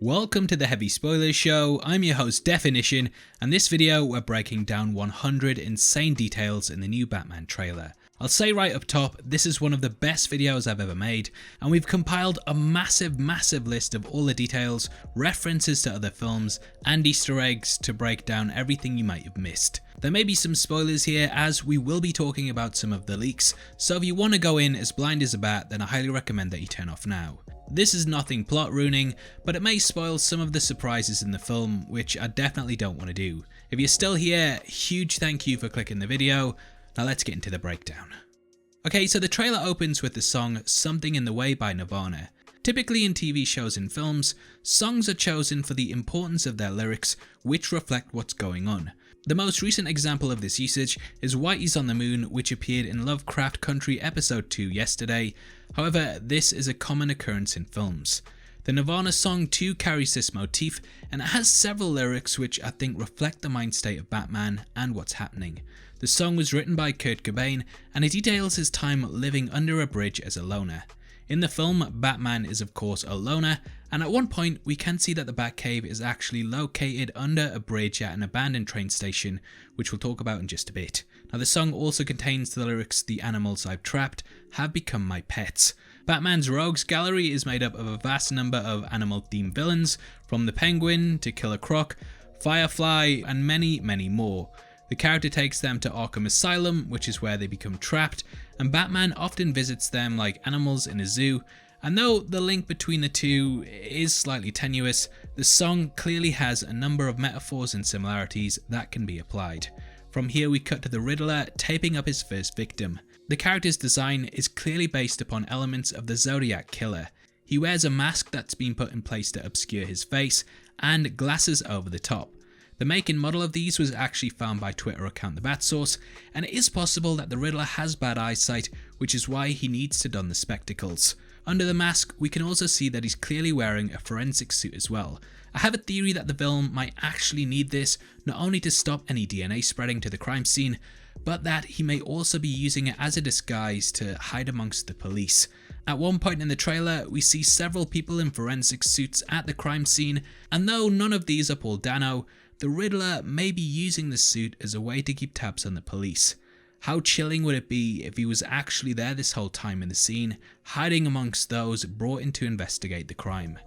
Welcome to the Heavy Spoilers Show. I'm your host Definition, and this video we're breaking down 100 insane details in the new Batman trailer. I'll say right up top, this is one of the best videos I've ever made, and we've compiled a massive list of all the details, references to other films, and Easter eggs to break down everything you might have missed. There may be some spoilers here as we will be talking about some of the leaks, so if you want to go in as blind as a bat, then I highly recommend that you turn off now. This is nothing plot ruining, but it may spoil some of the surprises in the film, which I definitely don't want to do. If you're still here, huge thank you for clicking the video. Now let's get into the breakdown. Okay, so the trailer opens with the song Something in the Way by Nirvana. Typically in TV shows and films, songs are chosen for the importance of their lyrics, which reflect what's going on. The most recent example of this usage is Whitey's on the Moon, which appeared in Lovecraft Country episode 2 yesterday. However, this is a common occurrence in films. The Nirvana song too carries this motif, and it has several lyrics which I think reflect the mind state of Batman and what's happening. The song was written by Kurt Cobain, and it details his time living under a bridge as a loner. In the film, Batman is of course a loner, and at one point we can see that the Batcave is actually located under a bridge at an abandoned train station, which we'll talk about in just a bit. Now the song also contains the lyrics "The animals I've trapped have become my pets." Batman's rogues gallery is made up of a vast number of animal-themed villains, from the Penguin to Killer Croc, Firefly, and many more. The character takes them to Arkham Asylum, which is where they become trapped, and Batman often visits them like animals in a zoo. And though the link between the two is slightly tenuous, the song clearly has a number of metaphors and similarities that can be applied. From here we cut to the Riddler taping up his first victim. The character's design is clearly based upon elements of the Zodiac Killer. He wears a mask that's been put in place to obscure his face, and glasses over the top. The make and model of these was actually found by Twitter account The Bat Source, and it is possible that the Riddler has bad eyesight, which is why he needs to don the spectacles. Under the mask, we can also see that he's clearly wearing a forensic suit as well. I have a theory that the villain might actually need this, not only to stop any DNA spreading to the crime scene, but that he may also be using it as a disguise to hide amongst the police. At one point in the trailer, we see several people in forensic suits at the crime scene, and though none of these are Paul Dano, the Riddler may be using the suit as a way to keep tabs on the police. How chilling would it be if he was actually there this whole time in the scene, hiding amongst those brought in to investigate the crime?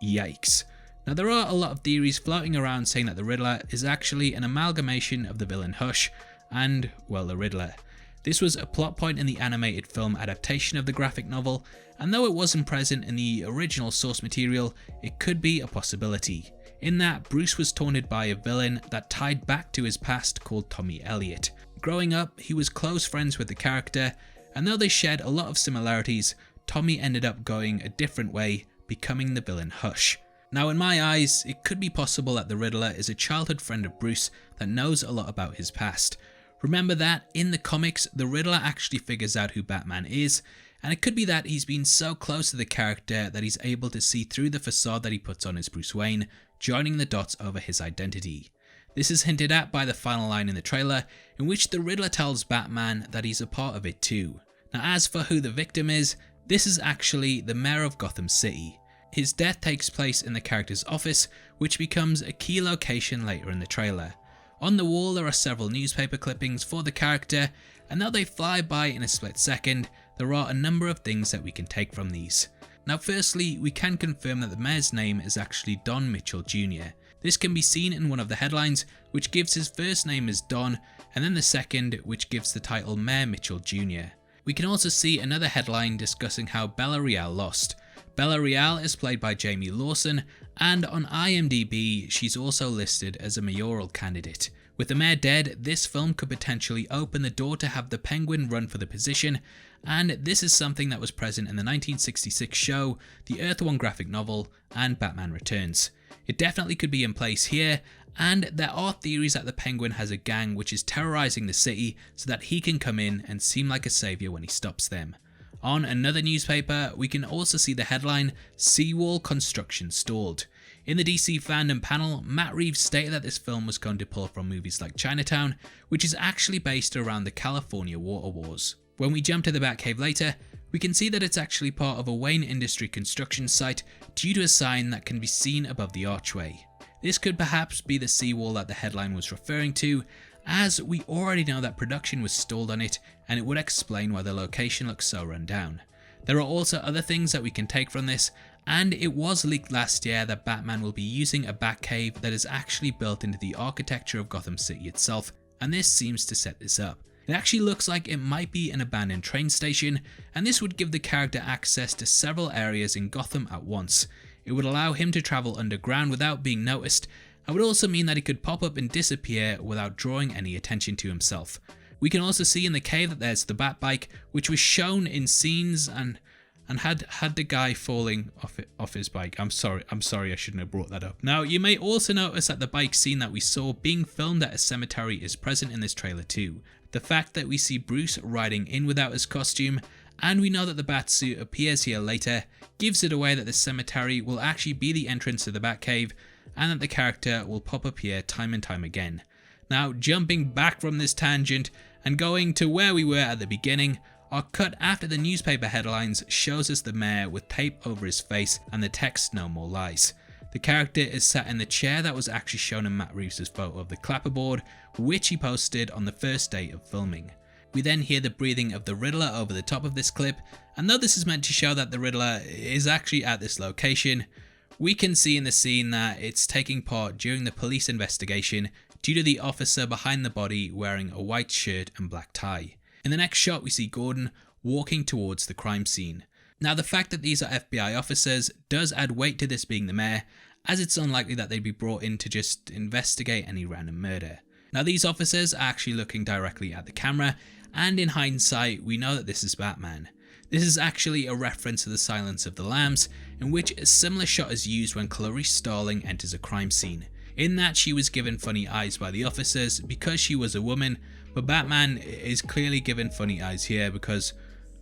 Yikes. Now there are a lot of theories floating around saying that the Riddler is actually an amalgamation of the villain Hush and, well, the Riddler. This was a plot point in the animated film adaptation of the graphic novel, and though it wasn't present in the original source material, it could be a possibility. In that, Bruce was taunted by a villain that tied back to his past called Tommy Elliot. Growing up, he was close friends with the character, and though they shared a lot of similarities, Tommy ended up going a different way, becoming the villain Hush. Now in my eyes, it could be possible that the Riddler is a childhood friend of Bruce that knows a lot about his past. Remember that in the comics, the Riddler actually figures out who Batman is, and it could be that he's been so close to the character that he's able to see through the facade that he puts on as Bruce Wayne, joining the dots over his identity. This is hinted at by the final line in the trailer, in which the Riddler tells Batman that he's a part of it too. Now as for who the victim is, this is actually the mayor of Gotham City. His death takes place in the character's office, which becomes a key location later in the trailer. On the wall there are several newspaper clippings for the character, and though they fly by in a split second, there are a number of things that we can take from these. Now firstly, we can confirm that the mayor's name is actually Don Mitchell Jr. This can be seen in one of the headlines, which gives his first name as Don, and then the second, which gives the title Mayor Mitchell Jr. We can also see another headline discussing how Bella Real lost. Bella Real is played by Jamie Lawson, and on IMDb she's also listed as a mayoral candidate. With the mayor dead, this film could potentially open the door to have the Penguin run for the position, and this is something that was present in the 1966 show, the Earth 1 graphic novel, and Batman Returns. It definitely could be in place here, and there are theories that the Penguin has a gang which is terrorizing the city so that he can come in and seem like a savior when he stops them. On another newspaper, we can also see the headline, "Seawall Construction Stalled." In the DC fandom panel, Matt Reeves stated that this film was going to pull from movies like Chinatown, which is actually based around the California water wars. When we jump to the Batcave later, we can see that it's actually part of a Wayne Industry construction site due to a sign that can be seen above the archway. This could perhaps be the seawall that the headline was referring to, as we already know that production was stalled on it, and it would explain why the location looks so run down. There are also other things that we can take from this, and it was leaked last year that Batman will be using a Batcave that is actually built into the architecture of Gotham City itself, and this seems to set this up. It actually looks like it might be an abandoned train station, and this would give the character access to several areas in Gotham at once. It would allow him to travel underground without being noticed, and would also mean that he could pop up and disappear without drawing any attention to himself. We can also see in the cave that there's the Batbike, which was shown in scenes and had the guy falling off his bike. I'm sorry, I shouldn't have brought that up. Now, you may also notice that the bike scene that we saw being filmed at a cemetery is present in this trailer too. The fact that we see Bruce riding in without his costume, and we know that the Batsuit appears here later, gives it away that the cemetery will actually be the entrance to the Batcave, and that the character will pop up here time and time again. Now, jumping back from this tangent and going to where we were at the beginning, our cut after the newspaper headlines shows us the mayor with tape over his face and the text "No More Lies." The character is sat in the chair that was actually shown in Matt Reeves' photo of the clapperboard, which he posted on the first day of filming. We then hear the breathing of the Riddler over the top of this clip, and though this is meant to show that the Riddler is actually at this location, we can see in the scene that it's taking part during the police investigation due to the officer behind the body wearing a white shirt and black tie. In the next shot, we see Gordon walking towards the crime scene. Now, the fact that these are FBI officers does add weight to this being the mayor, as it's unlikely that they'd be brought in to just investigate any random murder. Now, these officers are actually looking directly at the camera, and in hindsight, we know that this is Batman. This is actually a reference to the Silence of the Lambs, in which a similar shot is used when Clarice Starling enters a crime scene. In that, she was given funny eyes by the officers because she was a woman, but Batman is clearly given funny eyes here because,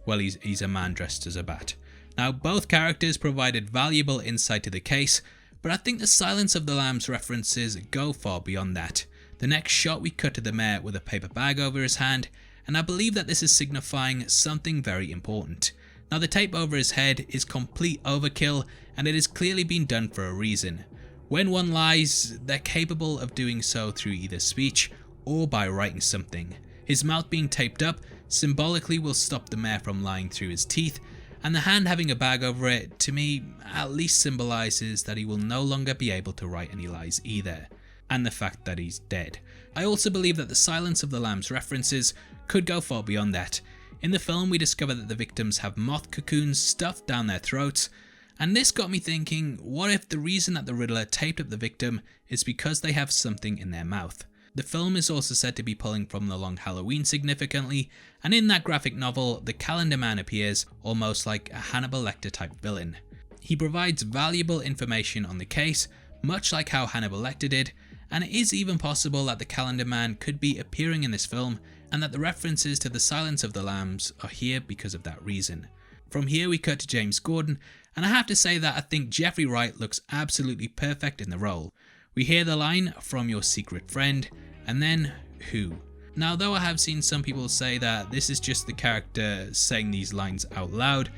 well, he's a man dressed as a bat. Now, both characters provided valuable insight to the case, but I think the Silence of the Lambs references go far beyond that. The next shot, we cut to the mayor with a paper bag over his hand, and I believe that this is signifying something very important. Now, the tape over his head is complete overkill, and it has clearly been done for a reason. When one lies, they're capable of doing so through either speech or by writing something. His mouth being taped up symbolically will stop the mayor from lying through his teeth, and the hand having a bag over it, to me, at least symbolizes that he will no longer be able to write any lies either, and the fact that he's dead. I also believe that the Silence of the Lambs references could go far beyond that. In the film, we discover that the victims have moth cocoons stuffed down their throats, and this got me thinking, what if the reason that the Riddler taped up the victim is because they have something in their mouth? The film is also said to be pulling from The Long Halloween significantly, and in that graphic novel, the Calendar Man appears almost like a Hannibal Lecter type villain. He provides valuable information on the case, much like how Hannibal Lecter did, and it is even possible that the Calendar Man could be appearing in this film, and that the references to the Silence of the Lambs are here because of that reason. From here we cut to James Gordon, and I have to say that I think Jeffrey Wright looks absolutely perfect in the role. We hear the line, "From your secret friend," and then, "Who?" Now, though I have seen some people say that this is just the character saying these lines out loud,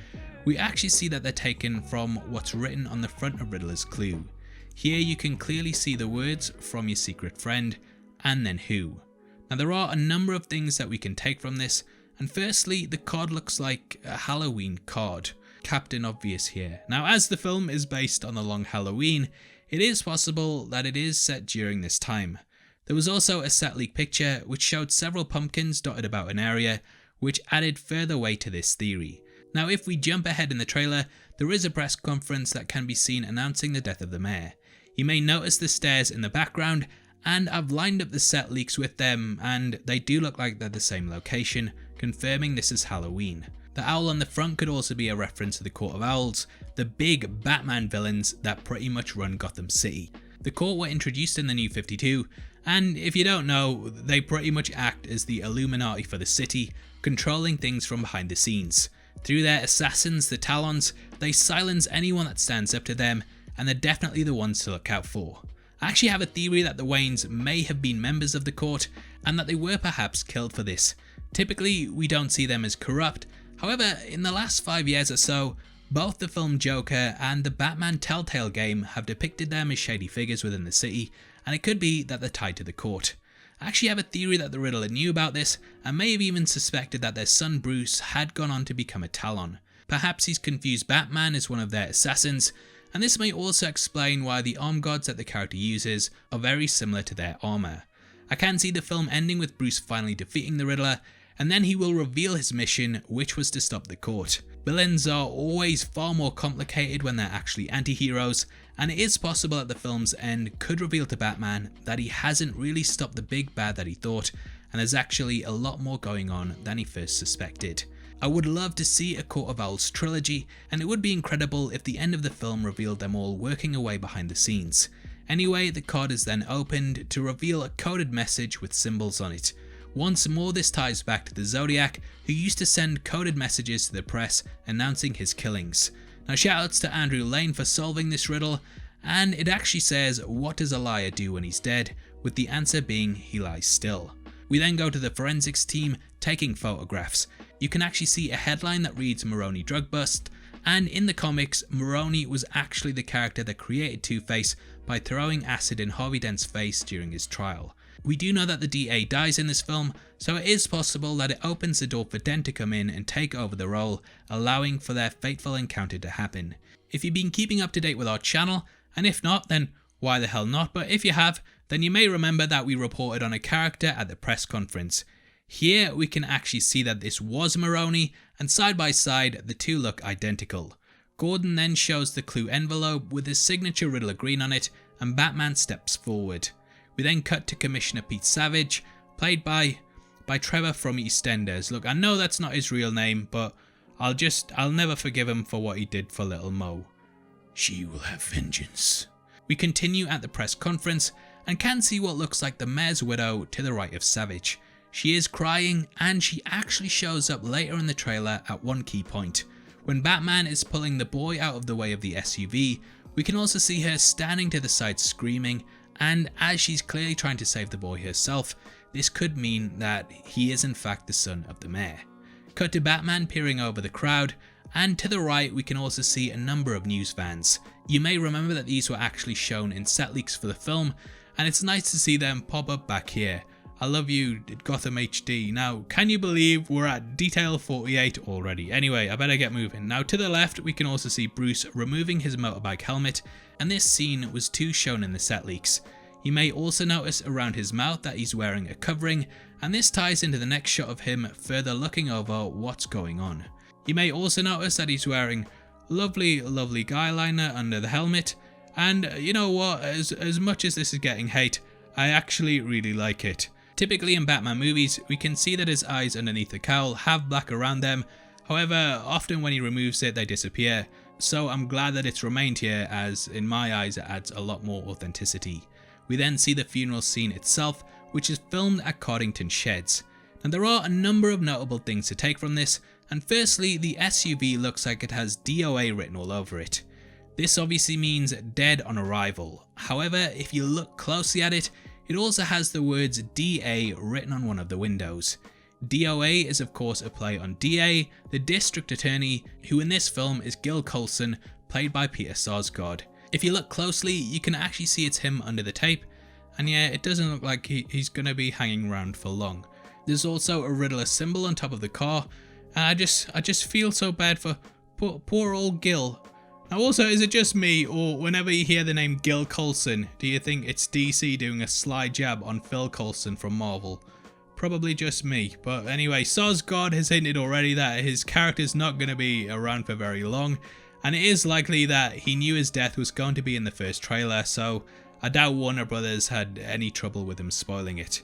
we actually see that they're taken from what's written on the front of Riddler's clue. Here you can clearly see the words, "From your secret friend," and then "Who?" Now, there are a number of things that we can take from this, and firstly, the card looks like a Halloween card. Captain Obvious here. Now, as the film is based on the Long Halloween, it is possible that it is set during this time. There was also a set leak picture which showed several pumpkins dotted about an area, which added further weight to this theory. Now, if we jump ahead in the trailer, there is a press conference that can be seen announcing the death of the mayor. You may notice the stairs in the background, and I've lined up the set leaks with them, and they do look like they're the same location, confirming this is Halloween. The owl on the front could also be a reference to the Court of Owls, the big Batman villains that pretty much run Gotham City. The Court were introduced in the New 52, and if you don't know, they pretty much act as the Illuminati for the city, controlling things from behind the scenes. Through their assassins, the Talons, they silence anyone that stands up to them, and they're definitely the ones to look out for. I actually have a theory that the Waynes may have been members of the Court, and that they were perhaps killed for this. Typically, we don't see them as corrupt. However, in the last 5 years or so, both the film Joker and the Batman Telltale game have depicted them as shady figures within the city, and it could be that they're tied to the court. I actually have a theory that the Riddler knew about this, and may have even suspected that their son Bruce had gone on to become a Talon. Perhaps he's confused Batman as one of their assassins, and this may also explain why the arm guards that the character uses are very similar to their armour. I can see the film ending with Bruce finally defeating the Riddler, and then he will reveal his mission, which was to stop the court. Villains are always far more complicated when they're actually anti-heroes, and it is possible that the film's end could reveal to Batman that he hasn't really stopped the big bad that he thought, and there's actually a lot more going on than he first suspected. I would love to see a Court of Owls trilogy, and it would be incredible if the end of the film revealed them all working away behind the scenes. Anyway, the card is then opened to reveal a coded message with symbols on it. Once more, this ties back to the Zodiac, who used to send coded messages to the press announcing his killings. Now shoutouts to Andrew Lane for solving this riddle, and it actually says, "What does a liar do when he's dead?" with the answer being, he lies still. We then go to the forensics team taking photographs. You can actually see a headline that reads Maroni drug bust, and in the comics, Maroni was actually the character that created Two-Face by throwing acid in Harvey Dent's face during his trial. We do know that the DA dies in this film, so it is possible that it opens the door for Dent to come in and take over the role, allowing for their fateful encounter to happen. If you've been keeping up to date with our channel, and if not, then why the hell not, but if you have, then you may remember that we reported on a character at the press conference. Here we can actually see that this was Maroni, and side by side the two look identical. Gordon then shows the clue envelope with his signature Riddler green on it, and Batman steps forward. We then cut to Commissioner Pete Savage, played by Trevor from EastEnders. Look, I know that's not his real name, but I'll never forgive him for what he did for little Mo. She will have vengeance. We continue at the press conference and can see what looks like the mayor's widow to the right of Savage. She is crying, and she actually shows up later in the trailer at one key point. When Batman is pulling the boy out of the way of the SUV, we can also see her standing to the side screaming, and as she's clearly trying to save the boy herself, this could mean that he is in fact the son of the mayor. Cut to Batman peering over the crowd, and to the right we can also see a number of news vans. You may remember that these were actually shown in set leaks for the film, and it's nice to see them pop up back here. I love you, Gotham HD. Now, can you believe we're at detail 48 already? Anyway, I better get moving. Now, to the left, we can also see Bruce removing his motorbike helmet, and this scene was too shown in the set leaks. You may also notice around his mouth that he's wearing a covering, and this ties into the next shot of him further looking over what's going on. You may also notice that he's wearing lovely guy liner under the helmet, and you know what, as much as this is getting hate, I actually really like it. Typically in Batman movies, we can see that his eyes underneath the cowl have black around them, however, often when he removes it they disappear, so I'm glad that it's remained here, as in my eyes it adds a lot more authenticity. We then see the funeral scene itself, which is filmed at Cardington Sheds. And there are a number of notable things to take from this, and firstly, the SUV looks like it has DOA written all over it. This obviously means dead on arrival, however, if you look closely at it, it also has the words DA written on one of the windows. DOA is of course a play on DA, the district attorney, who in this film is Gil Coulson, played by Peter Sarsgaard. If you look closely, you can actually see it's him under the tape, and yeah, it doesn't look like he's gonna be hanging around for long. There's also a Riddler symbol on top of the car, and I just feel so bad for poor old Gil. Now also, is it just me, or whenever you hear the name Gil Coulson, do you think it's DC doing a sly jab on Phil Coulson from Marvel? Probably just me, but anyway, Sarsgaard has hinted already that his character's not going to be around for very long, and it is likely that he knew his death was going to be in the first trailer, so I doubt Warner Brothers had any trouble with him spoiling it.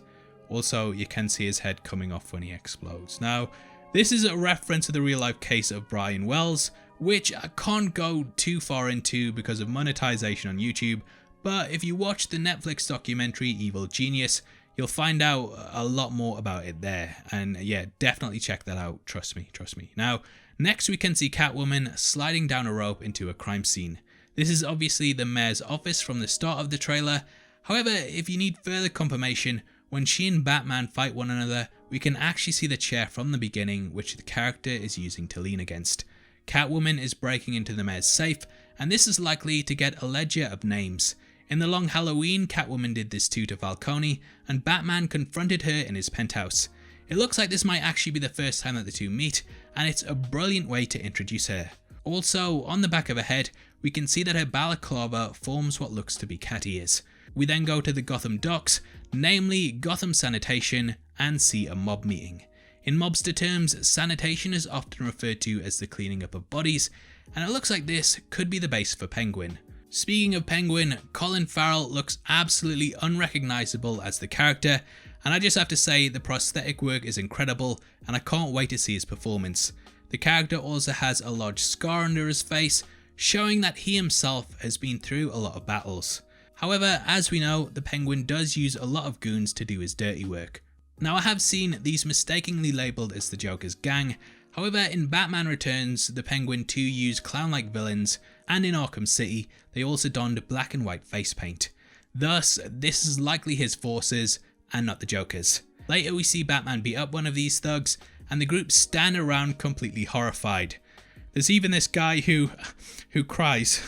Also, you can see his head coming off when he explodes. Now, this is a reference to the real life case of Brian Wells, which I can't go too far into because of monetization on YouTube, but if you watch the Netflix documentary Evil Genius, you'll find out a lot more about it there, and yeah, definitely check that out, trust me. Now, next we can see Catwoman sliding down a rope into a crime scene. This is obviously the mayor's office from the start of the trailer, however, if you need further confirmation, when she and Batman fight one another, we can actually see the chair from the beginning which the character is using to lean against. Catwoman is breaking into the mayor's safe, and this is likely to get a ledger of names. In The Long Halloween, Catwoman did this too to Falcone, and Batman confronted her in his penthouse. It looks like this might actually be the first time that the two meet, and it's a brilliant way to introduce her. Also, on the back of her head, we can see that her balaclava forms what looks to be cat ears. We then go to the Gotham docks, namely Gotham Sanitation, and see a mob meeting. In mobster terms, sanitation is often referred to as the cleaning up of bodies, and it looks like this could be the base for Penguin. Speaking of Penguin, Colin Farrell looks absolutely unrecognisable as the character, and I just have to say the prosthetic work is incredible, and I can't wait to see his performance. The character also has a large scar under his face, showing that he himself has been through a lot of battles. However, as we know, the Penguin does use a lot of goons to do his dirty work. Now, I have seen these mistakenly labelled as the Joker's gang. However, in Batman Returns, the Penguin too use clown-like villains, and in Arkham City, they also donned black and white face paint. Thus, this is likely his forces, and not the Joker's. Later we see Batman beat up one of these thugs, and the group stand around completely horrified. There's even this guy who cries,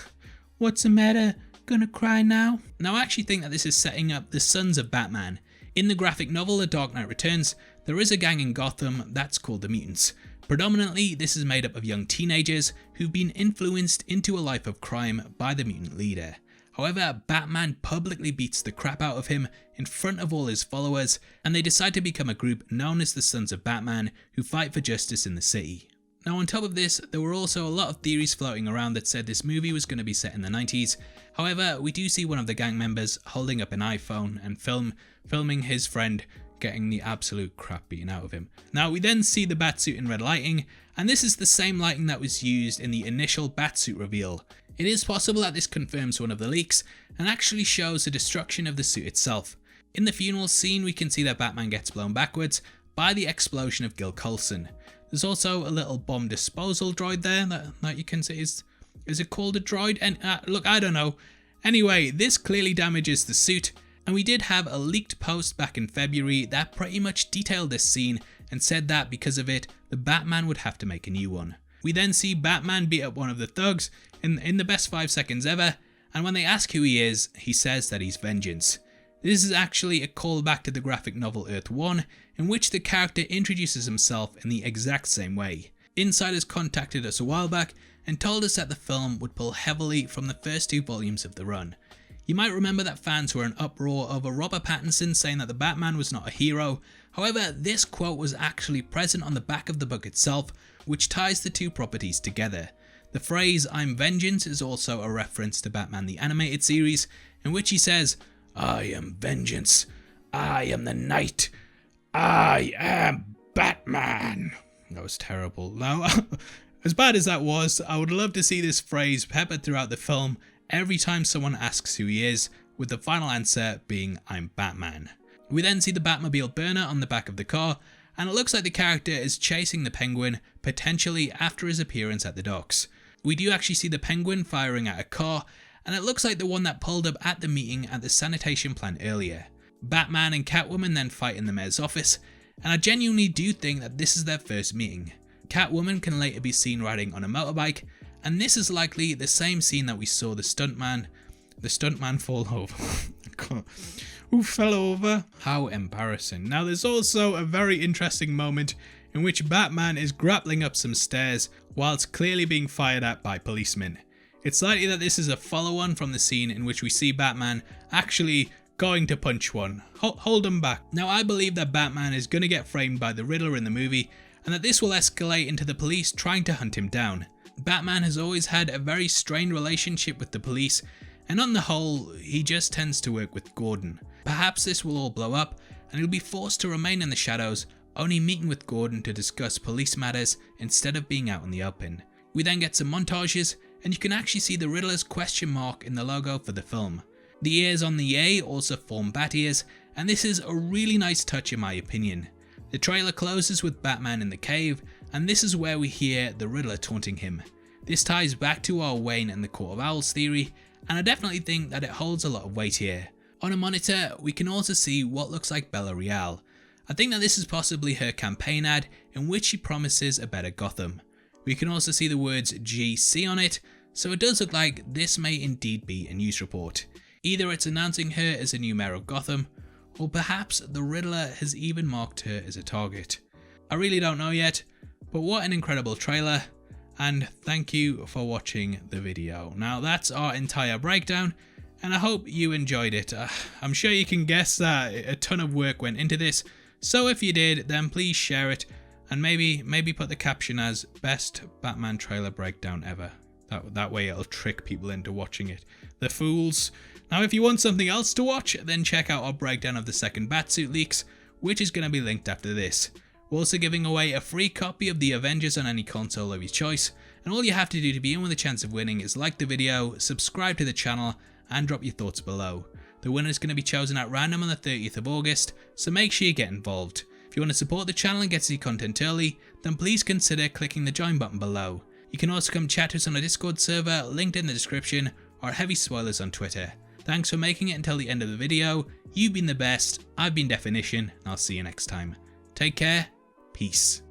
"What's the matter? Gonna cry now?" Now I actually think that this is setting up the Sons of Batman. In the graphic novel The Dark Knight Returns, there is a gang in Gotham that's called the Mutants. Predominantly, this is made up of young teenagers who've been influenced into a life of crime by the mutant leader. However, Batman publicly beats the crap out of him in front of all his followers, and they decide to become a group known as the Sons of Batman, who fight for justice in the city. Now on top of this, there were also a lot of theories floating around that said this movie was going to be set in the 90s. However, we do see one of the gang members holding up an iPhone and filming his friend getting the absolute crap beaten out of him. Now we then see the Batsuit in red lighting, and this is the same lighting that was used in the initial Batsuit reveal. It is possible that this confirms one of the leaks and actually shows the destruction of the suit itself. In the funeral scene, we can see that Batman gets blown backwards by the explosion of Gil Coulson. There's also a little bomb disposal droid there that you can see. Is it called a droid? And look, I don't know. Anyway, this clearly damages the suit, and we did have a leaked post back in February that pretty much detailed this scene and said that because of it, the Batman would have to make a new one. We then see Batman beat up one of the thugs in the best 5 seconds ever, and when they ask who he is, he says that he's Vengeance. This is actually a callback to the graphic novel Earth 1, in which the character introduces himself in the exact same way. Insiders contacted us a while back and told us that the film would pull heavily from the first 2 volumes of the run. You might remember that fans were in uproar over Robert Pattinson saying that the Batman was not a hero. However, this quote was actually present on the back of the book itself, which ties the 2 properties together. The phrase "I'm Vengeance" is also a reference to Batman the Animated Series, in which he says, "I am vengeance. I am the night. I am Batman." That was terrible. Now, as bad as that was, I would love to see this phrase peppered throughout the film every time someone asks who he is, with the final answer being "I'm Batman." We then see the Batmobile burner on the back of the car, and it looks like the character is chasing the Penguin, potentially after his appearance at the docks. We do actually see the Penguin firing at a car, and it looks like the one that pulled up at the meeting at the sanitation plant earlier. Batman and Catwoman then fight in the mayor's office, and I genuinely do think that this is their first meeting. Catwoman can later be seen riding on a motorbike, and this is likely the same scene that we saw the stuntman fall over. Who fell over? How embarrassing. Now there's also a very interesting moment in which Batman is grappling up some stairs whilst clearly being fired at by policemen. It's likely that this is a follow-on from the scene in which we see Batman actually going to punch one. Hold him back. Now I believe that Batman is going to get framed by the Riddler in the movie, and that this will escalate into the police trying to hunt him down. Batman has always had a very strained relationship with the police, and on the whole, he just tends to work with Gordon. Perhaps this will all blow up, and he'll be forced to remain in the shadows, only meeting with Gordon to discuss police matters instead of being out in the open. We then get some montages, and you can actually see the Riddler's question mark in the logo for the film. The ears on the A also form bat ears, and this is a really nice touch in my opinion. The trailer closes with Batman in the cave, and this is where we hear the Riddler taunting him. This ties back to our Wayne and the Court of Owls theory, and I definitely think that it holds a lot of weight here. On a monitor, we can also see what looks like Bella Real. I think that this is possibly her campaign ad in which she promises a better Gotham. We can also see the words GC on it, so it does look like this may indeed be a news report. Either it's announcing her as a new mayor of Gotham, or perhaps the Riddler has even marked her as a target. I really don't know yet, but what an incredible trailer, and thank you for watching the video. Now that's our entire breakdown, and I hope you enjoyed it. I'm sure you can guess that a ton of work went into this, so if you did, then please share it, and maybe put the caption as best Batman trailer breakdown ever. That way it'll trick people into watching it. The fools. Now if you want something else to watch, then check out our breakdown of the second Batsuit leaks, which is going to be linked after this. We're also giving away a free copy of the Avengers on any console of your choice, and all you have to do to be in with a chance of winning is like the video, subscribe to the channel, and drop your thoughts below. The winner is going to be chosen at random on the 30th of August, so make sure you get involved. If you want to support the channel and get to see content early, then please consider clicking the join button below. You can also come chat to us on a Discord server, linked in the description, or Heavy Spoilers on Twitter. Thanks for making it until the end of the video. You've been the best, I've been Definition, and I'll see you next time. Take care, peace.